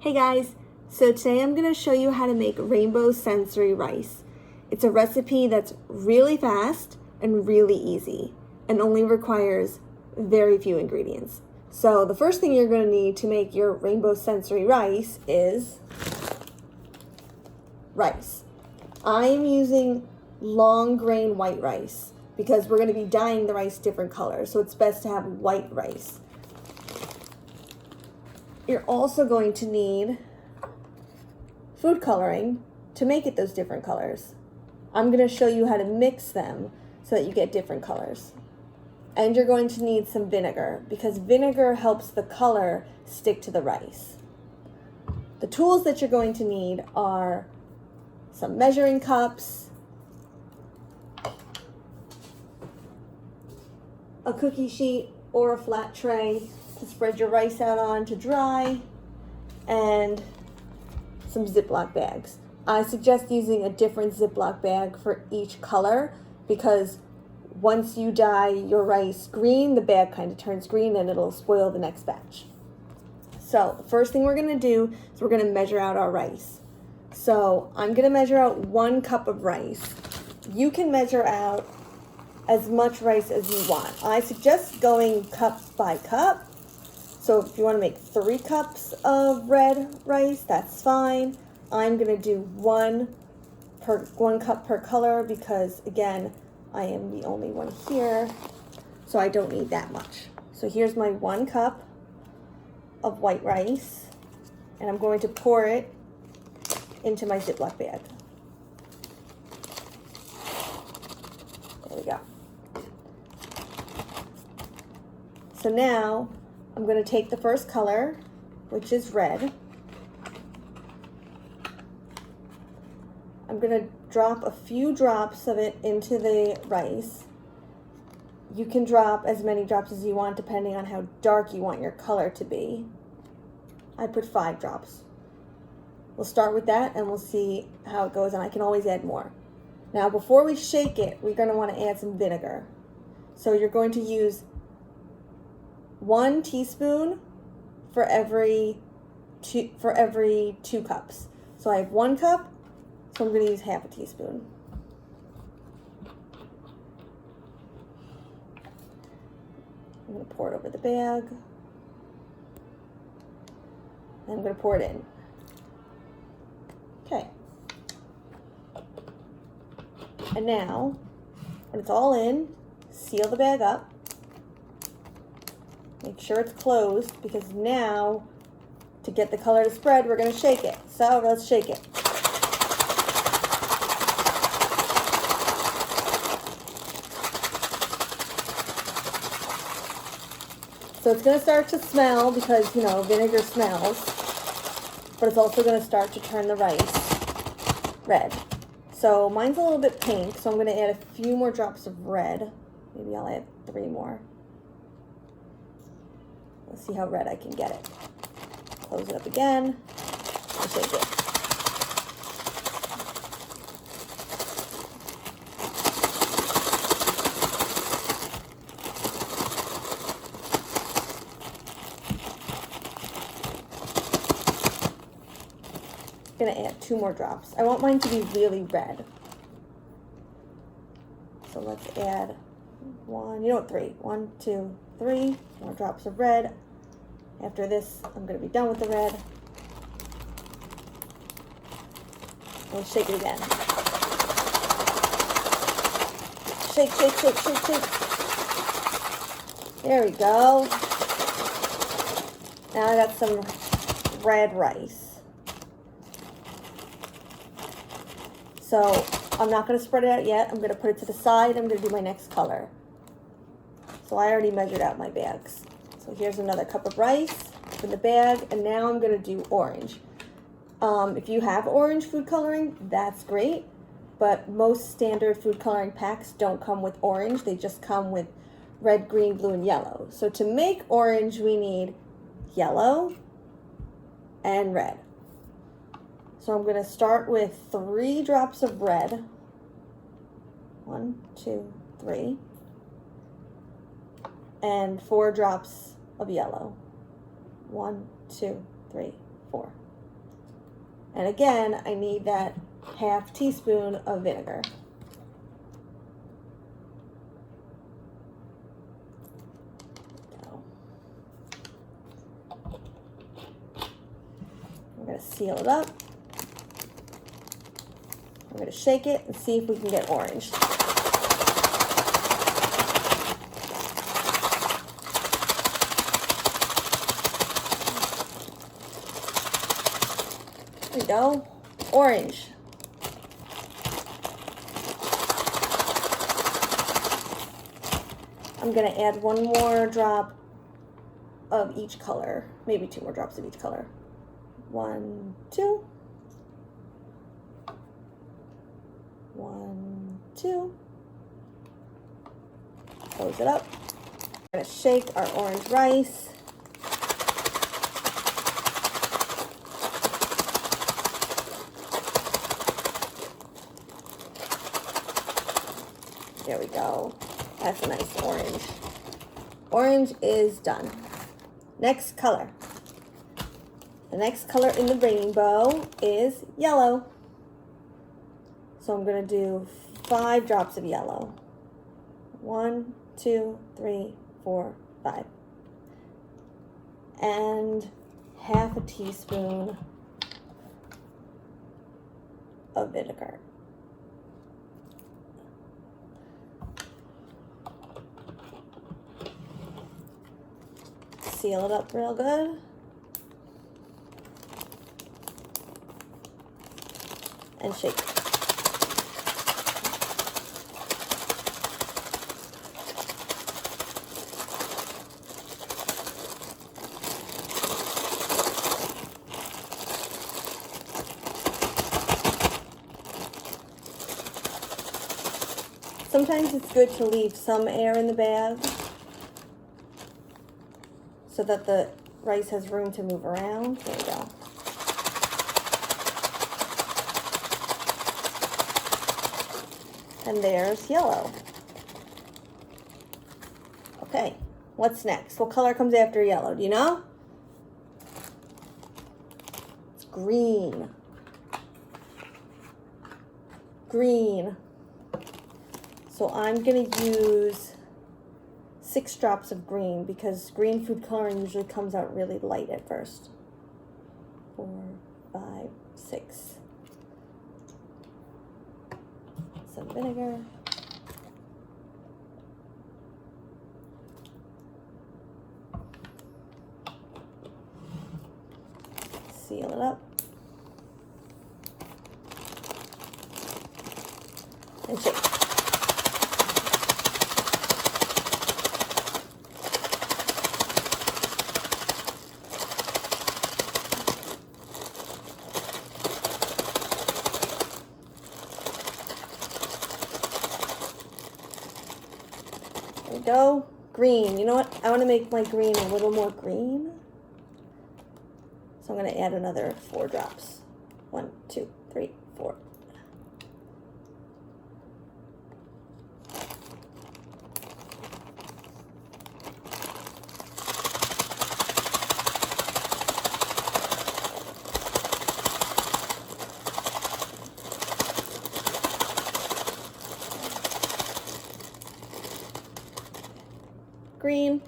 Hey guys, so today I'm going to show you how to make rainbow sensory rice. It's a recipe that's really fast and really easy and only requires very few ingredients. So the first thing you're going to need to make your rainbow sensory rice is rice. I'm using long grain white rice because we're going to be dyeing the rice different colors, so it's best to have white rice. You're also going to need food coloring to make it those different colors. I'm going to show you how to mix them so that you get different colors. And you're going to need some vinegar because vinegar helps the color stick to the rice. The tools that you're going to need are some measuring cups, a cookie sheet or a flat tray to spread your rice out on to dry, and some Ziploc bags. I suggest using a different Ziploc bag for each color because once you dye your rice green, the bag kind of turns green and it'll spoil the next batch. So the first thing we're going to do is we're going to measure out our rice. So I'm going to measure out 1 cup of rice. You can measure out as much rice as you want. I suggest going cup by cup. So if you want to make 3 cups of red rice, that's fine. I'm going to do 1 cup per color because, again, I am the only one here, so I don't need that much. So here's my 1 cup of white rice, and I'm going to pour it into my Ziploc bag. There we go. So now I'm going to take the first color, which is red. I'm going to drop a few drops of it into the rice. You can drop as many drops as you want depending on how dark you want your color to be. I put 5 drops. We'll start with that and we'll see how it goes, and I can always add more. Now before we shake it, we're going to want to add some vinegar. So you're going to use 1 teaspoon for every 2 cups. So I have 1 cup, so I'm going to use half a teaspoon. I'm going to pour it over the bag. And I'm going to pour it in. Okay. And now, when it's all in, seal the bag up. Make sure it's closed because now, to get the color to spread, we're going to shake it. So let's shake it. So it's going to start to smell because, vinegar smells, but it's also going to start to turn the rice red. So mine's a little bit pink, so I'm going to add a few more drops of red. Maybe I'll add 3 more. Let's see how red I can get it. Close it up again and shake it. I'm going to add 2 more drops. I want mine to be really red. So let's add 3. 1, 2, 3 more drops of red. After this, I'm going to be done with the red. We'll shake it again. Shake, shake, shake, shake, shake. There we go. Now I got some red rice. So I'm not going to spread it out yet. I'm going to put it to the side. I'm going to do my next color. So I already measured out my bags. So here's another cup of rice in the bag, and now I'm going to do orange. If you have orange food coloring, that's great, but most standard food coloring packs don't come with orange. They just come with red, green, blue, and yellow. So to make orange, we need yellow and red. So I'm going to start with 3 drops of red. 1, 2, 3. And 4 drops of yellow. 1, 2, 3, 4. And again, I need that half teaspoon of vinegar. I'm going to seal it up. I'm going to shake it and see if we can get orange. There we go. Orange. I'm going to add one more drop of each color. Maybe 2 more drops of each color. 1, 2. 1, 2. Close it up. I'm going to shake our orange rice. There we go. That's a nice orange. Orange is done. Next color. The next color in the rainbow is yellow. So I'm going to do 5 drops of yellow. 1, 2, 3, 4, 5. And half a teaspoon of vinegar. Seal it up real good. And shake. Sometimes it's good to leave some air in the bag so that the rice has room to move around. There we go. And there's yellow. Okay, what's next? What color comes after yellow? Do you know? It's green. Green. So I'm going to use 6 drops of green because green food coloring usually comes out really light at first. 4, 5, 6. Some vinegar. Seal it up. And shake. There we go. Green. You know what? I want to make my green a little more green. So I'm going to add another 4 drops. 1, 2, 3, 4. Green.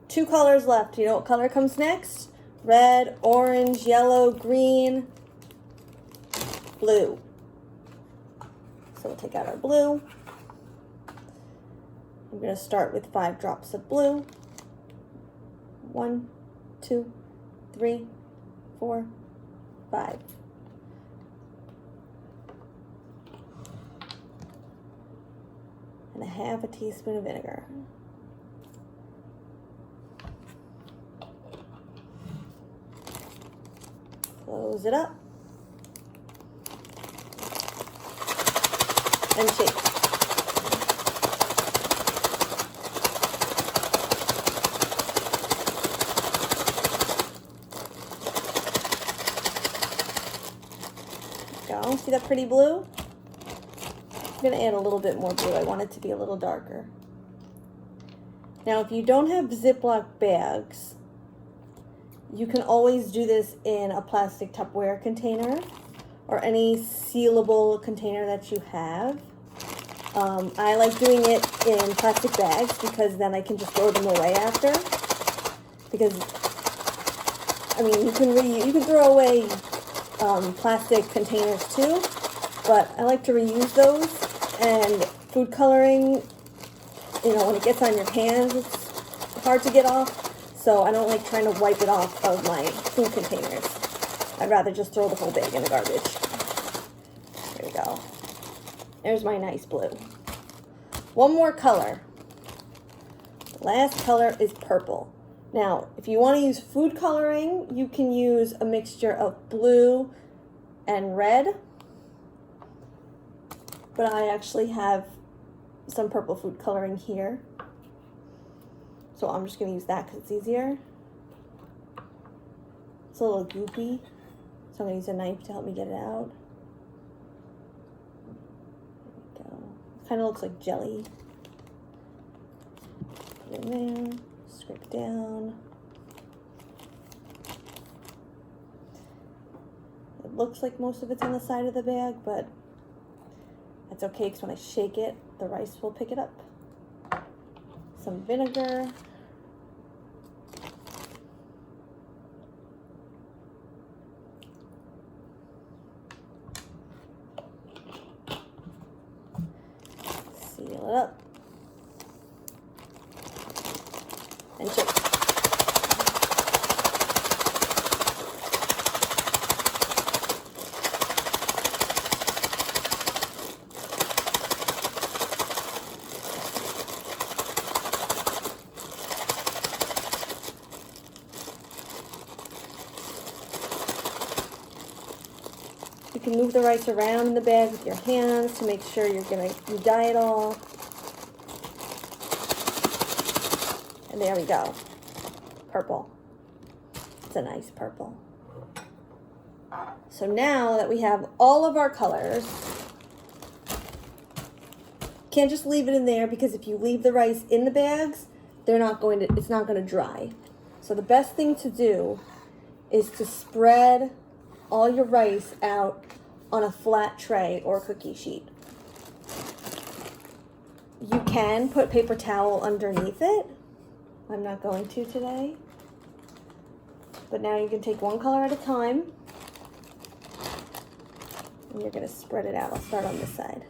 2 colors left. You know what color comes next? Red, orange, yellow, green, blue. So we'll take out our blue. I'm going to start with 5 drops of blue. 1, 2, 3, 4, 5. And a half a teaspoon of vinegar. Close it up. And shake. Go. See that pretty blue? I'm going to add a little bit more blue. I want it to be a little darker. Now, if you don't have Ziploc bags, You can always do this in a plastic Tupperware container or any sealable container that you have. I like doing it in plastic bags because then I can just throw them away after. Because, I mean, you can throw away plastic containers too, but I like to reuse those. And food coloring, you know, when it gets on your hands, it's hard to get off. So I don't like trying to wipe it off of my food containers. I'd rather just throw the whole bag in the garbage. There we go. There's my nice blue. One more color. The last color is purple. Now, if you want to use food coloring, you can use a mixture of blue and red. But I actually have some purple food coloring here. So I'm just going to use that because it's easier. It's a little goopy, so I'm going to use a knife to help me get it out. There we go. Kind of looks like jelly. Put it in there, scrape it down. It looks like most of it's on the side of the bag, but that's okay because when I shake it, the rice will pick it up. Some vinegar. Seal it up. And shake. You can move the rice around in the bag with your hands to make sure you dye it all. And there we go. Purple. It's a nice purple. So now that we have all of our colors, can't just leave it in there because if you leave the rice in the bags, it's not going to dry. So the best thing to do is to spread all your rice out on a flat tray or cookie sheet. You can put paper towel underneath it. I'm not going to today. But now you can take one color at a time. And you're going to spread it out. I'll start on this side.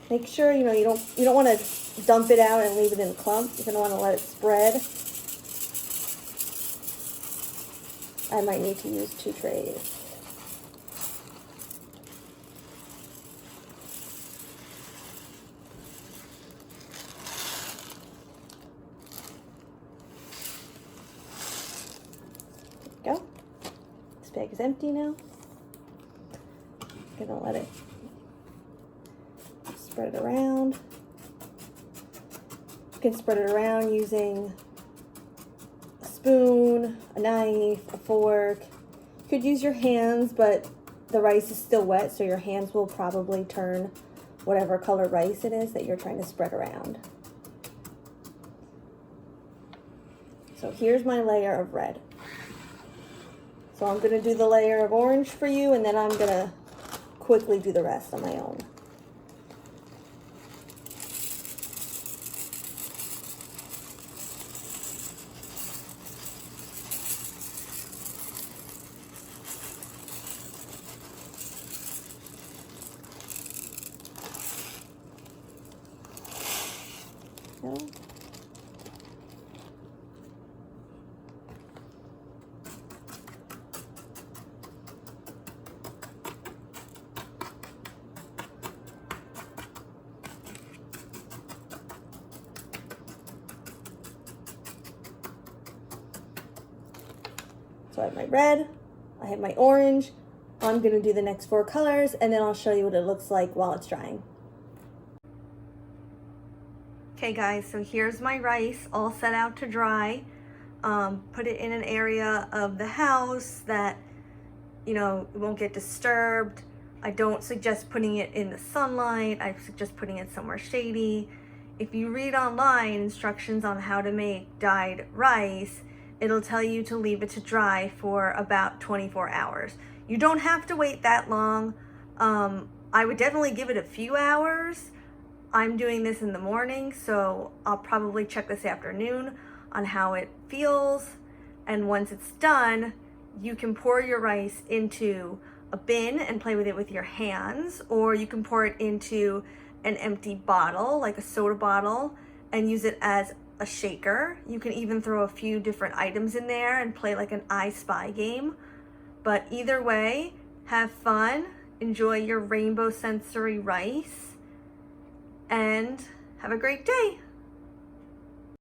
Make sure you don't want to dump it out and leave it in a clump. You're going to want to let it spread. I might need to use 2 trays. There we go. This bag is empty now. I'm gonna let it spread it around. You can spread it around using spoon, a knife, a fork. You could use your hands, but the rice is still wet, so your hands will probably turn whatever color rice it is that you're trying to spread around. So here's my layer of red. So I'm going to do the layer of orange for you, and then I'm going to quickly do the rest on my own. Okay. So I have my red, I have my orange. I'm going to do the next 4 colors, and then I'll show you what it looks like while it's drying. Okay guys, so here's my rice all set out to dry. Put it in an area of the house that, it won't get disturbed. I don't suggest putting it in the sunlight. I suggest putting it somewhere shady. If you read online instructions on how to make dyed rice, it'll tell you to leave it to dry for about 24 hours. You don't have to wait that long. I would definitely give it a few hours. I'm doing this in the morning, so I'll probably check this afternoon on how it feels. And once it's done, you can pour your rice into a bin and play with it with your hands, or you can pour it into an empty bottle, like a soda bottle, and use it as a shaker. You can even throw a few different items in there and play like an I Spy game. But either way, have fun, enjoy your rainbow sensory rice, and have a great day.